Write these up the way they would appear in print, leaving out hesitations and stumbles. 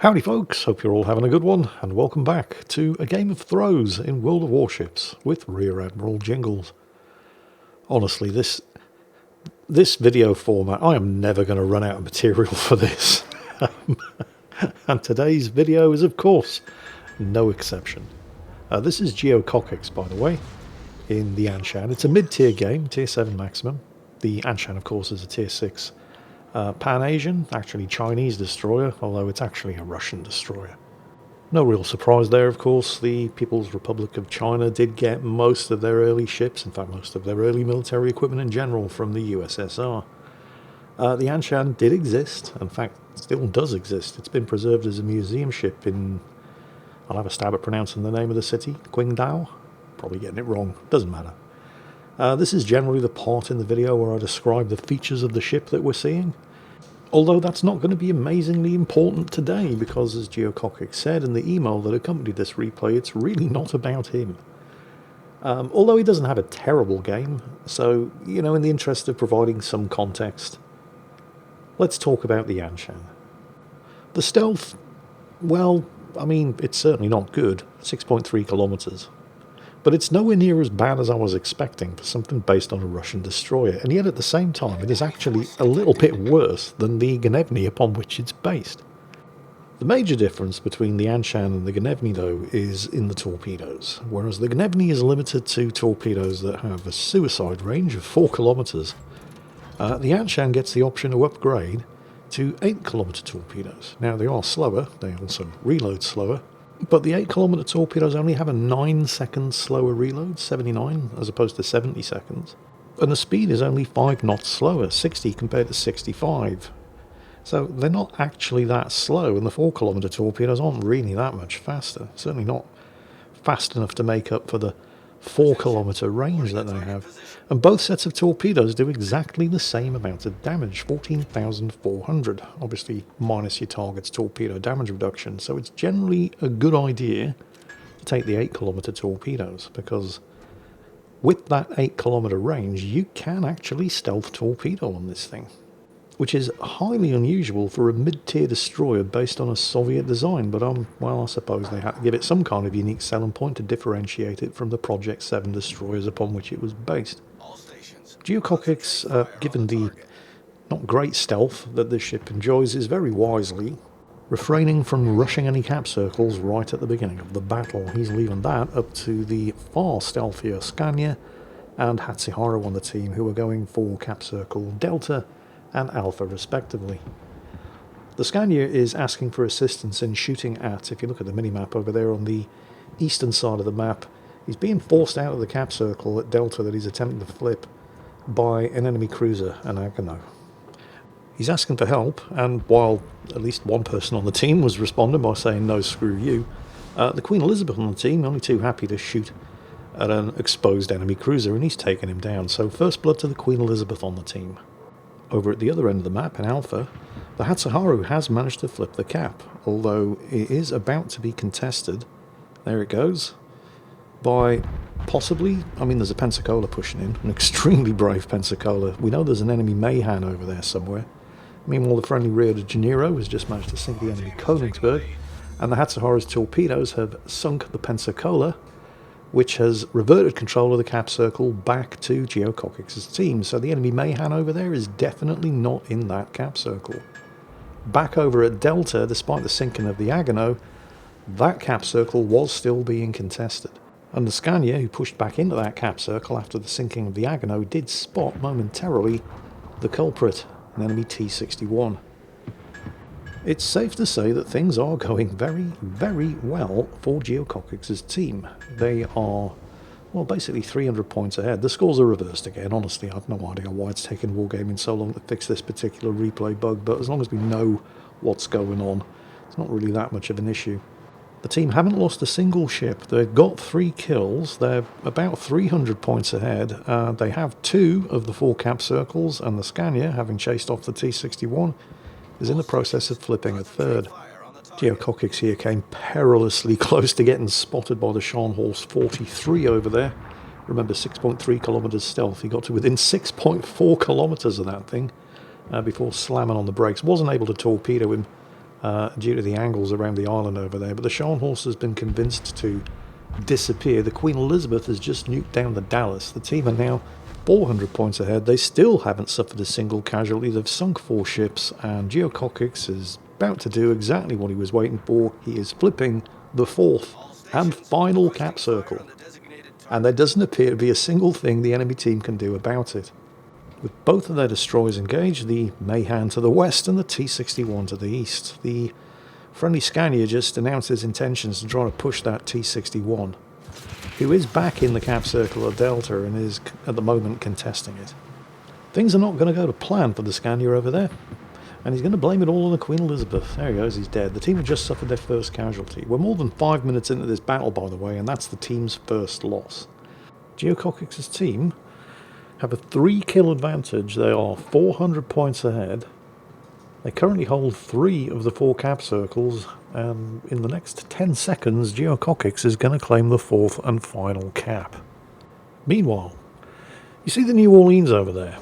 Howdy folks, hope you're all having a good one, and welcome back to a game of throws in World of Warships with Rear Admiral Jingles. Honestly, this video format, I am never going to run out of material for this. And today's video is, of course, no exception. This is Geococcyx, by the way, in the Anshan. It's a mid-tier game, tier 7 maximum. The Anshan, of course, is a tier 6 Pan-Asian, actually Chinese destroyer, although it's actually a Russian destroyer. No real surprise there, of course. The People's Republic of China did get most of their early ships, in fact most of their early military equipment in general, from the USSR. The Anshan did exist, in fact still does exist. It's been preserved as a museum ship in, I'll have a stab at pronouncing the name of the city, Qingdao? Probably getting it wrong, doesn't matter. This is generally the part in the video where I describe the features of the ship that we're seeing. Although that's not going to be amazingly important today, because as Geococcyx said in the email that accompanied this replay, it's really not about him. Although he doesn't have a terrible game, so, you know, in the interest of providing some context, let's talk about the Anshan. The stealth, well, I mean, it's certainly not good, 6.3 kilometers. But it's nowhere near as bad as I was expecting for something based on a Russian destroyer, and yet at the same time it is actually a little bit worse than the Gnevny upon which it's based. The major difference between the Anshan and the Gnevny, though, is in the torpedoes. Whereas the Gnevny is limited to torpedoes that have a suicide range of 4 kilometers, the Anshan gets the option to upgrade to 8 kilometer torpedoes. Now they are slower, they also reload slower, but the 8 kilometer torpedoes only have a 9 seconds slower reload, 79 as opposed to 70 seconds. And the speed is only 5 knots slower, 60 compared to 65. So they're not actually that slow, and the 4 kilometer torpedoes aren't really that much faster. Certainly not fast enough to make up for the 4 kilometer range that they have. And both sets of torpedoes do exactly the same amount of damage, 14,400, obviously minus your target's torpedo damage reduction. So it's generally a good idea to take the 8 kilometer torpedoes, because with that 8 kilometer range you can actually stealth torpedo on this thing, which is highly unusual for a mid-tier destroyer based on a Soviet design, but well, I suppose they had to give it some kind of unique selling point to differentiate it from the Project 7 destroyers upon which it was based. Geococcyx, given the not great stealth that this ship enjoys, is very wisely refraining from rushing any cap circles right at the beginning of the battle. He's leaving that up to the far stealthier Scania and Hatsuharu on the team, who are going for cap circle Delta and Alpha respectively. The Scania is asking for assistance in shooting at, if you look at the minimap over there on the eastern side of the map, he's being forced out of the cap circle at Delta that he's attempting to flip by an enemy cruiser, an Agano. He's asking for help, and while at least one person on the team was responding by saying no, screw you, the Queen Elizabeth on the team only too happy to shoot at an exposed enemy cruiser, and he's taken him down. So first blood to the Queen Elizabeth on the team. Over at the other end of the map, in Alpha, the Hatsuharu has managed to flip the cap, although it is about to be contested, there it goes, by possibly, I mean there's a Pensacola pushing in, an extremely brave Pensacola. We know there's an enemy Mayhan over there somewhere. Meanwhile, the friendly Rio de Janeiro has just managed to sink the enemy Königsberg, and the Hatsuharu's torpedoes have sunk the Pensacola, which has reverted control of the cap circle back to Geococcyx's team. So the enemy Mayhan over there is definitely not in that cap circle. Back over at Delta, despite the sinking of the Agano, that cap circle was still being contested. And the Scania, who pushed back into that cap circle after the sinking of the Agano, did spot momentarily the culprit, an enemy T-61. It's safe to say that things are going very, very well for Geococcyx's team. They are, well, basically 300 points ahead. The scores are reversed again. Honestly, I've no idea why it's taken Wargaming so long to fix this particular replay bug, but as long as we know what's going on, it's not really that much of an issue. The team haven't lost a single ship. They've got 3 kills. They're about 300 points ahead. They have 2 of the 4 cap circles, and the Scania, having chased off the T-61, is in the process of flipping a 3rd. Geococcyx here came perilously close to getting spotted by the Scharnhorst 43 over there. Remember, 6.3 kilometers stealth. He got to within 6.4 kilometers of that thing before slamming on the brakes. Wasn't able to torpedo him, due to the angles around the island over there. But the Scharnhorst has been convinced to disappear. The Queen Elizabeth has just nuked down the Dallas. The team are now 400 points ahead. They still haven't suffered a single casualty. They've sunk 4 ships, and Geocockix is about to do exactly what he was waiting for. He is flipping the 4th and final cap circle, and there doesn't appear to be a single thing the enemy team can do about it. With both of their destroyers engaged, the Mayhan to the west and the T-61 to the east, the friendly Scania just announced his intentions to try to push that T-61, who is back in the cap circle of Delta and is at the moment contesting it. Things are not going to go to plan for the Scania over there, and he's going to blame it all on the Queen Elizabeth. There he goes, he's dead. The team have just suffered their first casualty. We're more than 5 minutes into this battle, by the way, and that's the team's first loss. Geocockix's team have a 3-kill advantage. They are 400 points ahead. They currently hold 3 of the 4 cap circles, and in the next 10 seconds, Geocockix is going to claim the 4th and final cap. Meanwhile, you see the New Orleans over there?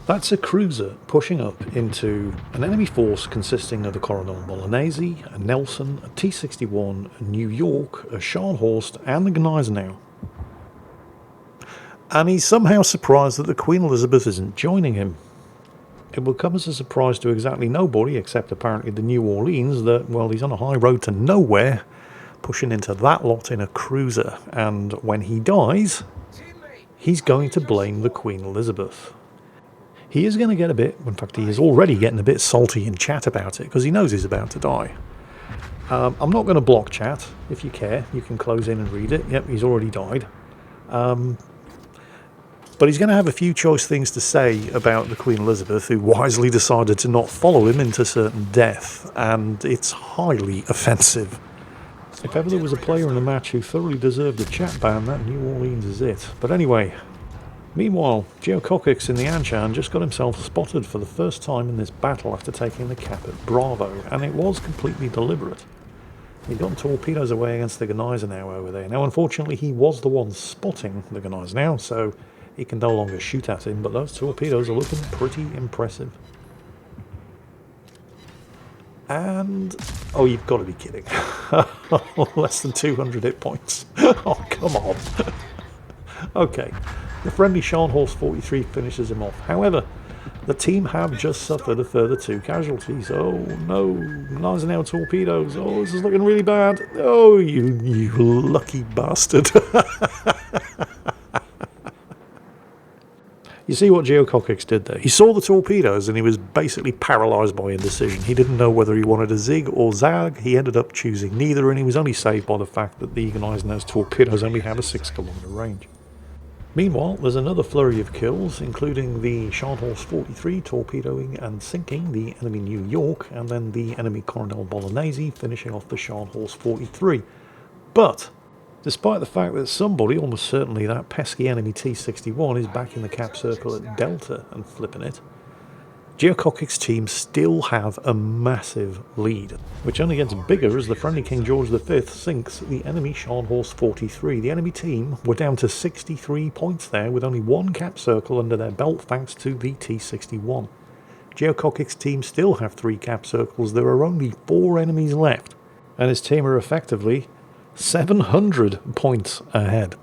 That's a cruiser pushing up into an enemy force consisting of a Coronel Bolognese, a Nelson, a T-61, a New York, a Scharnhorst, and a Gneisenau. And he's somehow surprised that the Queen Elizabeth isn't joining him. It will come as a surprise to exactly nobody, except apparently the New Orleans, that, well, he's on a high road to nowhere, pushing into that lot in a cruiser. And when he dies, he's going to blame the Queen Elizabeth. He is going to get a bit, in fact he is already getting a bit salty in chat about it, because he knows he's about to die. I'm not going to block chat. If you care, you can close in and read it. Yep, he's already died. But he's going to have a few choice things to say about the Queen Elizabeth, who wisely decided to not follow him into certain death, and it's highly offensive. If ever there was a player in the match who thoroughly deserved a chat ban, that New Orleans is it. But anyway, meanwhile, Geocockix in the Anshan just got himself spotted for the first time in this battle after taking the cap at Bravo, and it was completely deliberate. He got torpedoes away against the Gneisenau over there. Now, unfortunately, he was the one spotting the Gneisenau, so he can no longer shoot at him, but those torpedoes are looking pretty impressive. And... oh, you've got to be kidding. Less than 200 hit points. Oh, come on. Okay. The friendly Scharnhorst 43 finishes him off. However, the team have just suffered a further 2 casualties. Oh, no. Gneisenau torpedoes. Oh, this is looking really bad. Oh, you lucky bastard. You see what Geocockix did there? He saw the torpedoes and he was basically paralysed by indecision. He didn't know whether he wanted a zig or zag. He ended up choosing neither, and he was only saved by the fact that the Gneisenau's torpedoes only have a 6-kilometre range. Meanwhile, there's another flurry of kills, including the Scharnhorst 43 torpedoing and sinking the enemy New York, and then the enemy Coronel Bolognese finishing off the Scharnhorst 43. But despite the fact that somebody, almost certainly that pesky enemy T-61, is back in the cap circle at Delta and flipping it, Geocockix's team still have a massive lead, which only gets bigger as the friendly King George V sinks the enemy Scharnhorst 43. The enemy team were down to 63 points there, with only 1 cap circle under their belt thanks to the T-61. Geocockix's team still have 3 cap circles. There are only 4 enemies left, and his team are effectively 700 points ahead.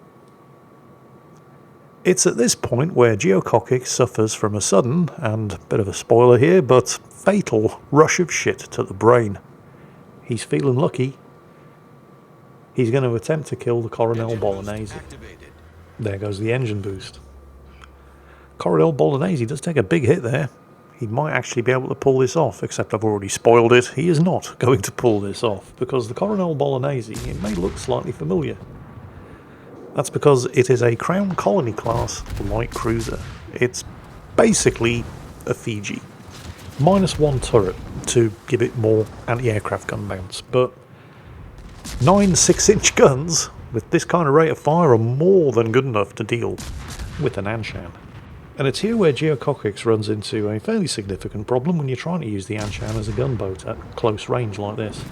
It's at this point where Geocockix suffers from a sudden, and bit of a spoiler here, but fatal rush of shit to the brain. He's feeling lucky. He's going to attempt to kill the Coronel Bolognese. There goes the engine boost. Coronel Bolognese does take a big hit there. He might actually be able to pull this off, except I've already spoiled it. He is not going to pull this off, because the Coronel Bolognese, it may look slightly familiar. That's because it is a Crown Colony class light cruiser. It's basically a Fiji. -1 turret to give it more anti-aircraft gun bounce, but 9 6-inch guns with this kind of rate of fire are more than good enough to deal with an Anshan. And it's here where Geocockix runs into a fairly significant problem when you're trying to use the Anshan as a gunboat at close range like this.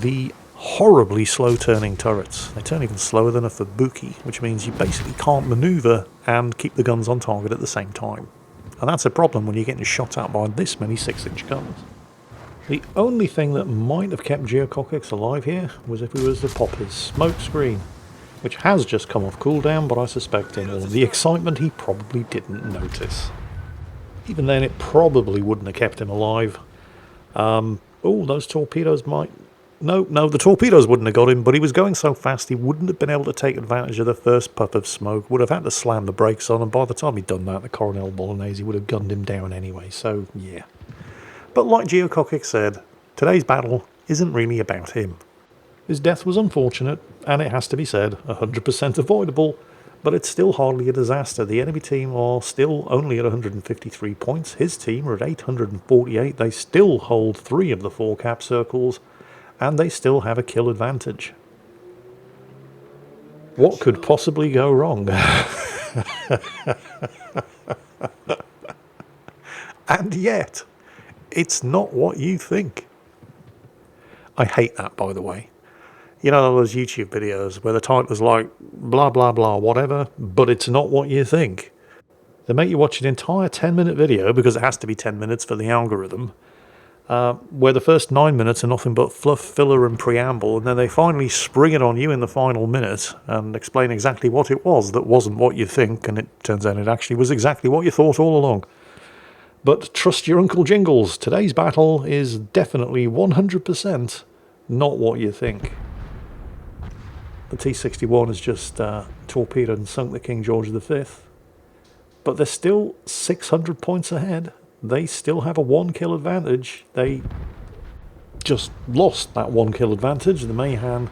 The horribly slow turning turrets. They turn even slower than a Fubuki, which means you basically can't manoeuvre and keep the guns on target at the same time. And that's a problem when you're getting shot at by this many 6-inch guns. The only thing that might have kept Geocockix alive here was if he was to pop his smoke screen, which has just come off cooldown, but I suspect in all of the excitement he probably didn't notice. Even then, it probably wouldn't have kept him alive. Oh, those torpedoes might... No, the torpedoes wouldn't have got him, but he was going so fast he wouldn't have been able to take advantage of the first puff of smoke. Would have had to slam the brakes on, and by the time he'd done that, the Coronel Bolognese would have gunned him down anyway, so yeah. But like Geocockix said, today's battle isn't really about him. His death was unfortunate, and it has to be said, 100% avoidable, but it's still hardly a disaster. The enemy team are still only at 153 points. His team are at 848. They still hold 3 of the 4 cap circles, and they still have a kill advantage. What could possibly go wrong? And yet, it's not what you think. I hate that, by the way. You know those YouTube videos where the title's like, blah, blah, blah, whatever, but it's not what you think. They make you watch an entire 10-minute video, because it has to be 10 minutes for the algorithm, where the first 9 minutes are nothing but fluff, filler and preamble, and then they finally spring it on you in the final minute and explain exactly what it was that wasn't what you think, and it turns out it actually was exactly what you thought all along. But trust your Uncle Jingles, today's battle is definitely 100% not what you think. The T-61 has just torpedoed and sunk the King George V, but they're still 600 points ahead. They still have a 1 kill advantage. They just lost that 1 kill advantage. The Mayhem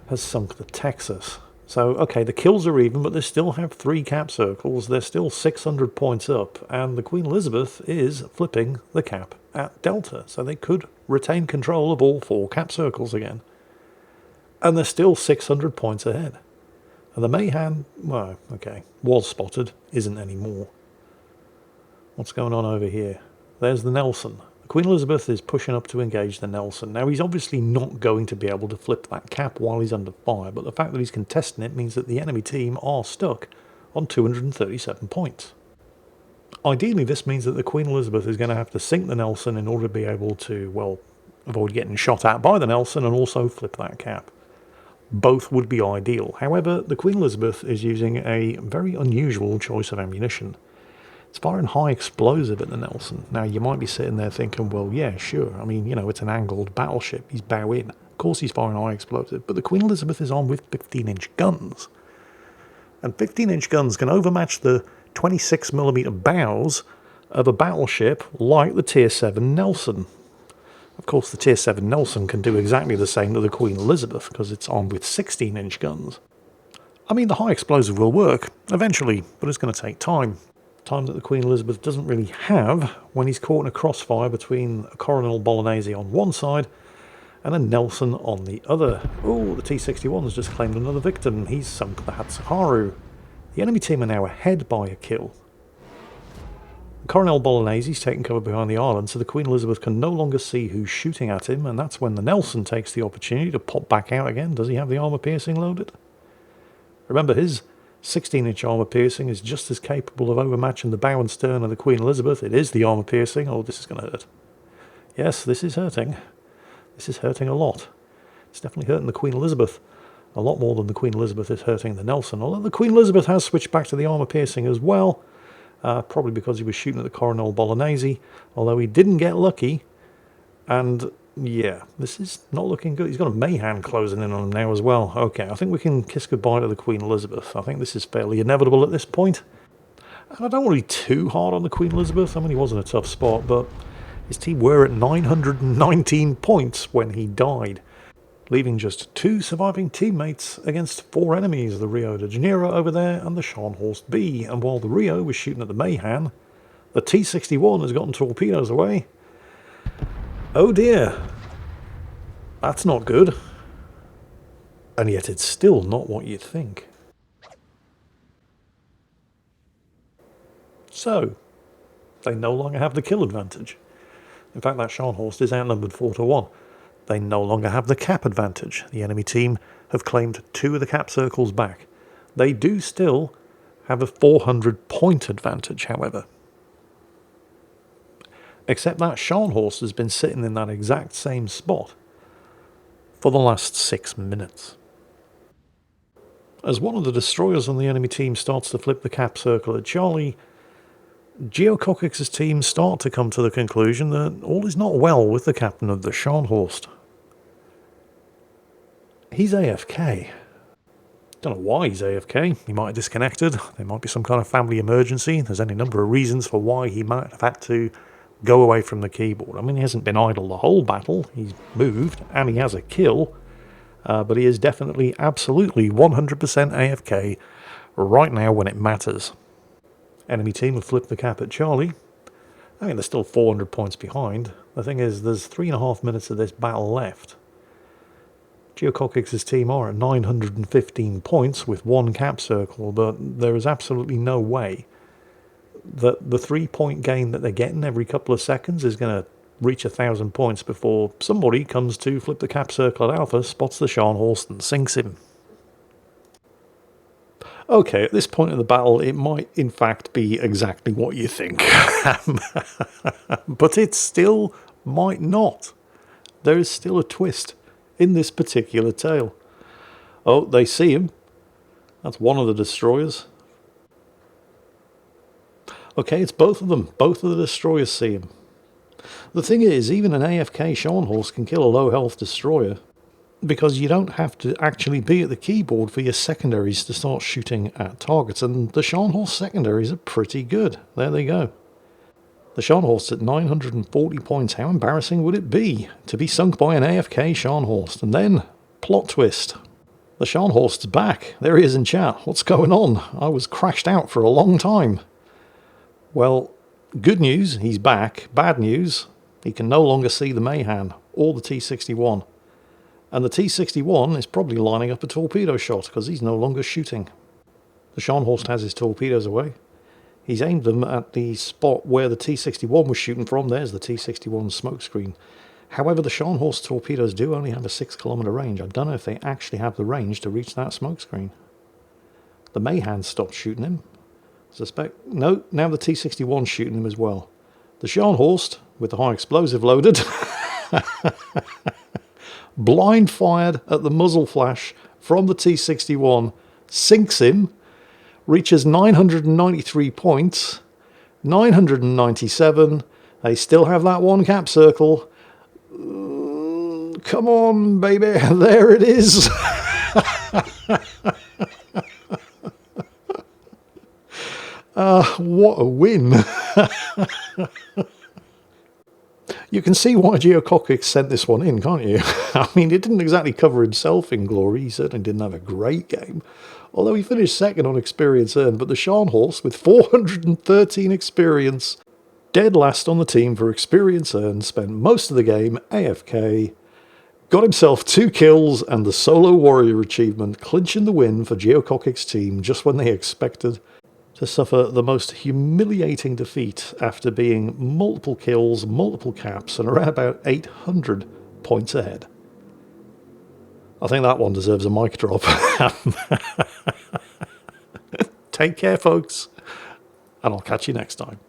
has sunk the Texas. So, okay, the kills are even, but they still have 3 cap circles. They're still 600 points up, and the Queen Elizabeth is flipping the cap at Delta. So they could retain control of all 4 cap circles again. And they're still 600 points ahead. And the Mayhem, well, okay, was spotted, isn't anymore. What's going on over here? There's the Nelson. The Queen Elizabeth is pushing up to engage the Nelson. Now, he's obviously not going to be able to flip that cap while he's under fire, but the fact that he's contesting it means that the enemy team are stuck on 237 points. Ideally, this means that the Queen Elizabeth is going to have to sink the Nelson in order to be able to, well, avoid getting shot at by the Nelson and also flip that cap. Both would be ideal. However, the Queen Elizabeth is using a very unusual choice of ammunition. It's firing high explosive at the Nelson. Now, you might be sitting there thinking, well, yeah, sure. I mean, you know, it's an angled battleship. He's bow in. Of course he's firing high explosive. But the Queen Elizabeth is armed with 15-inch guns. And 15-inch guns can overmatch the 26mm bows of a battleship like the Tier 7 Nelson. Of course, the Tier 7 Nelson can do exactly the same to the Queen Elizabeth, because it's armed with 16-inch guns. I mean, the high explosive will work, eventually, but it's going to take time. Time that the Queen Elizabeth doesn't really have when he's caught in a crossfire between a Coronel Bolognese on one side and a Nelson on the other. Oh, the T-61 has just claimed another victim. He's sunk the Hatsuharu. The enemy team are now ahead by a kill. Coronel Bolognese's taken cover behind the island, so the Queen Elizabeth can no longer see who's shooting at him, and that's when the Nelson takes the opportunity to pop back out again. Does he have the armour piercing loaded? Remember, his 16-inch armour piercing is just as capable of overmatching the bow and stern of the Queen Elizabeth. It is the armour piercing. Oh, this is going to hurt. Yes, this is hurting. This is hurting a lot. It's definitely hurting the Queen Elizabeth a lot more than the Queen Elizabeth is hurting the Nelson, although the Queen Elizabeth has switched back to the armour piercing as well. Probably because he was shooting at the Coronel Bolognese, although he didn't get lucky. And yeah, this is not looking good. He's got a Mayhem closing in on him now as well. Okay, I think we can kiss goodbye to the Queen Elizabeth. I think this is fairly inevitable at this point. And I don't want to be too hard on the Queen Elizabeth. I mean, he was in a tough spot, but his team were at 919 points when he died, leaving just 2 surviving teammates against 4 enemies, the Rio de Janeiro over there and the Scharnhorst B. And while the Rio was shooting at the Mayhem, the T-61 has gotten torpedoes away. Oh dear, that's not good. And yet it's still not what you'd think. So, they no longer have the kill advantage. In fact, that Scharnhorst is outnumbered 4-1. They no longer have the cap advantage. The enemy team have claimed 2 of the cap circles back. They do still have a 400-point advantage, however. Except that Scharnhorst has been sitting in that exact same spot for the last 6 minutes. As one of the destroyers on the enemy team starts to flip the cap circle at Charlie, Geocockix's team start to come to the conclusion that all is not well with the captain of the Scharnhorst. He's AFK. Don't know why he's AFK. He might have disconnected. There might be some kind of family emergency. There's any number of reasons for why he might have had to go away from the keyboard. I mean, he hasn't been idle the whole battle. He's moved and he has a kill. But he is definitely, absolutely 100% AFK right now when it matters. Enemy team have flipped the cap at Charlie. I mean, they're still 400 points behind. The thing is, there's 3.5 minutes of this battle left. Geocockix's team are at 915 points with 1 cap circle, but there is absolutely no way that the 3-point gain that they're getting every couple of seconds is going to reach 1,000 points before somebody comes to flip the cap circle at Alpha, spots the Scharnhorst and sinks him. Okay, at this point in the battle, it might in fact be exactly what you think. But it still might not. There is still a twist in this particular tale. Oh, they see him. That's one of the destroyers. Okay, it's both of them. Both of the destroyers see him. The thing is, even an AFK Scharnhorst can kill a low-health destroyer, because you don't have to actually be at the keyboard for your secondaries to start shooting at targets, and the Scharnhorst secondaries are pretty good. There they go. The Scharnhorst at 940 points. How embarrassing would it be to be sunk by an AFK Scharnhorst? And then, plot twist. The Scharnhorst's back. There he is in chat. What's going on? I was crashed out for a long time. Well, good news, he's back. Bad news, he can no longer see the Mayhan or the T-61. And the T-61 is probably lining up a torpedo shot because he's no longer shooting. The Scharnhorst has his torpedoes away. He's aimed them at the spot where the T-61 was shooting from. There's the T-61 smokescreen. However, the Scharnhorst torpedoes do only have a 6-kilometer range. I don't know if they actually have the range to reach that smokescreen. The Mayhan stopped shooting him. Suspect. No, now the T-61's shooting him as well. The Scharnhorst, with the high explosive loaded, blind fired at the muzzle flash from the T-61, sinks him, reaches 993 points, 997. They still have that 1 cap circle. Come on, baby, there it is. What a win. You can see why Geocockix sent this one in, can't you? I mean, he didn't exactly cover himself in glory. He certainly didn't have a great game. Although he finished second on experience earned, but the Scharnhorst, with 413 experience, dead last on the team for experience earned, spent most of the game AFK, got himself 2 kills and the Solo Warrior achievement, clinching the win for Geocockix's team just when they expected to suffer the most humiliating defeat after being multiple kills, multiple caps, and around about 800 points ahead. I think that one deserves a mic drop. Take care, folks, and I'll catch you next time.